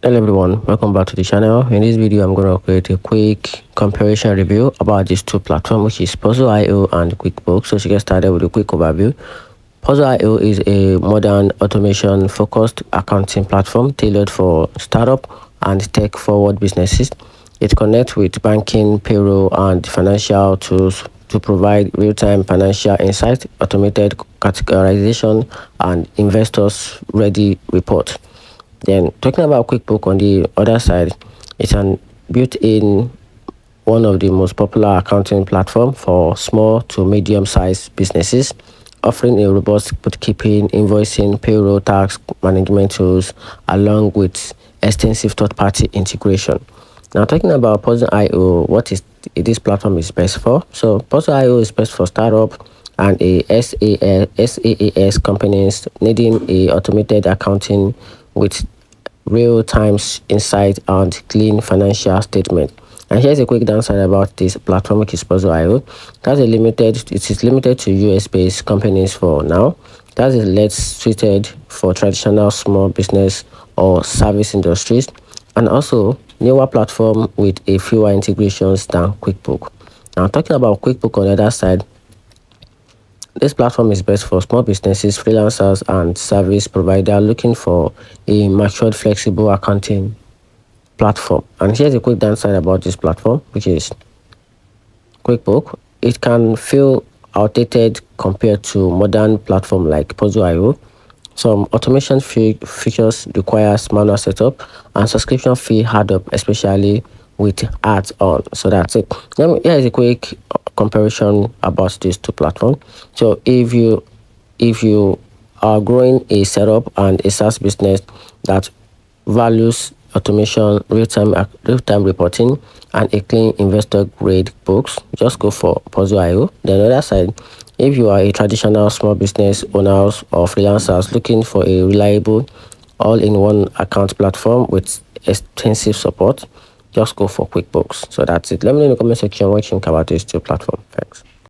Hello everyone, welcome back to the channel. In this video, I'm going to create a quick comparison review about these two platforms, which is Puzzle.io and QuickBooks. So to get started with a quick overview, Puzzle.io is a modern automation-focused accounting platform tailored for startup and tech-forward businesses. It connects with banking, payroll, and financial tools to provide real-time financial insight, automated categorization, and investors-ready report. Then talking about QuickBooks on the other side, it's an built-in one of the most popular accounting platform for small to medium-sized businesses, offering a robust bookkeeping, invoicing, payroll, tax management tools, along with extensive third-party integration. Now, talking about Puzzle.io, what is this platform is best for? So, Puzzle.io is best for startup and SaaS companies needing a automated accounting with real-time insight and clean financial statement. And here's a quick downside about this platform, which is Puzzle.io. It is limited to US-based companies for now. That is less suited for traditional small business or service industries, and also newer platform with a fewer integrations than QuickBooks. Now, talking about QuickBooks on the other side, this platform is best for small businesses, freelancers, and service providers looking for a matured, flexible accounting platform. And here's a quick downside about this platform, which is QuickBooks. It can feel outdated compared to modern platform like Puzzle.io. Some automation features requires manual setup, and subscription fee add up, especially with ads on. So that's it. Here is a quick comparison about these two platforms. So if you are growing a setup and a SaaS business that values automation, real-time reporting, and a clean investor grade books, just go for Puzzle.io. Then on the other side, if you are a traditional small business owners or freelancers looking for a reliable all-in-one account platform with extensive support, just go for QuickBooks. So that's it. Let me know in the comment section what you think about these two platforms. Thanks.